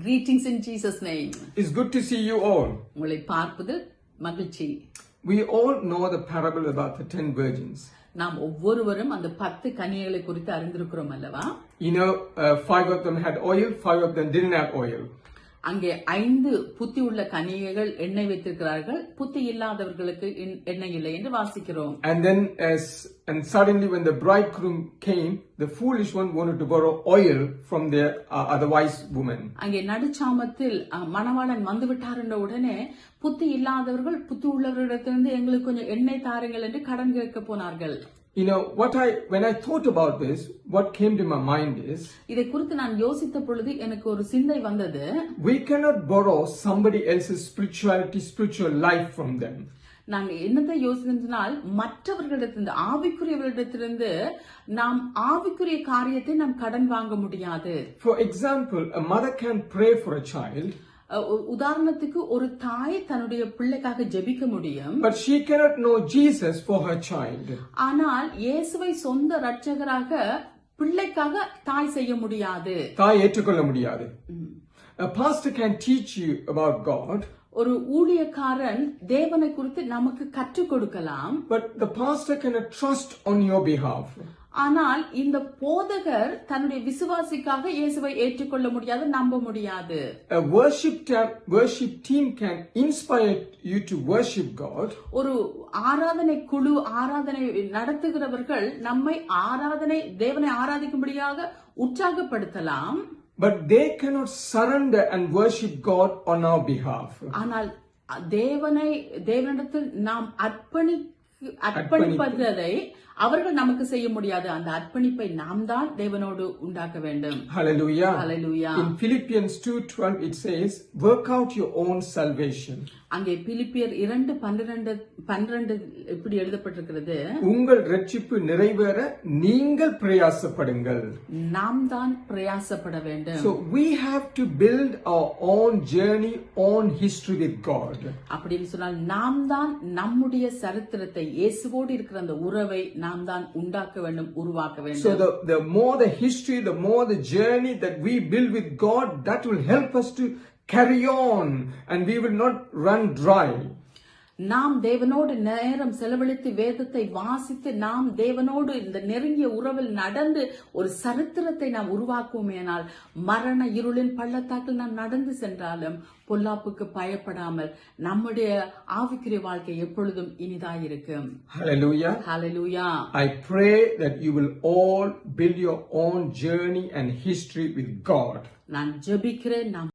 Greetings in Jesus' name. It's good to see you all. உங்களை பார்ப்பதில் மகிழ்ச்சி. We all know the parable about the 10 virgins. நாம் ஒவ்வொருவரும் அந்த 10 கன்னிகைகளை குறித்து அறிந்திருக்கிறோம் அல்லவா? You know, 5 of them had oil, 5 of them didn't have oil. அங்கே 5 புத்தி உள்ள கன்னிகைகள் எண்ணெய் வைத்திருக்கிறார்கள், புத்தி இல்லாதவர்களுக்கு எண்ணெய் இல்லை என்று வாசிக்கிறோம். And suddenly when the bridegroom came, the foolish one wanted to borrow oil from the otherwise woman. அங்கே நடுச்சாமத்தில் மணவாளன் வந்துவிட்டார் என்ற உடனே புத்தி இல்லாதவர்கள் புத்தி உள்ளவர்களிடத்திலிருந்து எங்களுக்கு கொஞ்சம் எண்ணெய் தாருங்கள் என்று கடன் கேட்க போனார்கள். You know, when I thought about this, what came to my mind is, இதை குறித்து நான் யோசித்த பொழுது எனக்கு ஒரு சிந்தை வந்தது. We cannot borrow somebody else's spiritual life from them. நான் என்னத்தை யோசித்தேனால், மற்றவர்களிடத்திலிருந்து ஆவிக்குரியவர்களிடத்திலிருந்து நாம் ஆவிக்குரிய காரியத்தை நாம் கடன் வாங்க முடியாது. For example, a mother can pray for a child. உதாரணத்துக்கு ஒரு தாய் தன்னுடைய பிள்ளைக்காக ஜெபிக்க முடியும். But she cannot know Jesus for her child. ஆனால் இயேசுவை சொந்த இரட்சகராக பிள்ளைக்காக தாய் செய்ய முடியாது. தாய் ஏற்றுக்கொள்ள முடியாது. A pastor can teach you about God. ஒரு ஊழியக்காரன் தேவனை குறித்து நமக்கு கற்றுக் கொடுக்கலாம். But the pastor cannot trust on your behalf. ஆனால் இந்த போதகர் தன்னுடைய விசுவாசிக்காக இயேசுவை ஏற்றுக்கொள்ள முடியாது, நம்ப முடியாது. A worship team can inspire you to worship God. ஒரு ஆராதனை குழு, ஆராதனை நடத்துகிறவர்கள் நம்மை தேவனை ஆராதிக்கும்படியாக உற்சாகப்படுத்தலாம். But they cannot surrender and worship God on our behalf. ஆனால் தேவனிடத்தில் நாம் அர்ப்பணிப்பதை அவர்கள் நமக்கு செய்ய முடியாது. அந்த அர்ப்பணிப்பை நாம் தான் தேவனோடு உண்டாக்க வேண்டும். Hallelujah. Hallelujah. In Philippians 2:12 it says, work out your own salvation. அங்கே பிலிப்பியர் 2:12 இப்படி எழுதப்பட்டிருக்கிறது, உங்கள் ரட்சிப்பு நிறைவேற நீங்கள் பிரயாசப்படுங்கள். நாம் தான் பிரயாசப்பட வேண்டும். So we have to build our own journey, own history with God. அப்படின்னு சொன்னால் நாம் தான் நம்முடைய சரித்திரத்தை, இயேசுவோடு இருக்கிற அந்த உறவை நாம் தான் உண்டாக்க வேண்டும், உருவாக்க வேண்டும். So the more the history, the more the journey that we build with God, that will help us to carry on and we will not run dry. நாம் தேவனோடு நேரம் செலவழித்து வேதத்தை வாசித்து நாம் தேவனோடு இந்த நெருங்கிய உறவில் நடந்து ஒரு சரித்திரத்தை நாம் உருவாக்குவோமேனால் மரண இருளின் பள்ளத்தாக்கில் நாம் நடந்து சென்றாலும் பொல்லாப்புக்கு பயப்படாமல் நம்முடைய ஆவிக்குரிய வாழ்க்கை எப்பொழுதும் இனிதாயிருக்கும். Hallelujah. Hallelujah. I pray that you will all build your own journey and history with God. நான் ஜெபிக்கிறேன், நாம்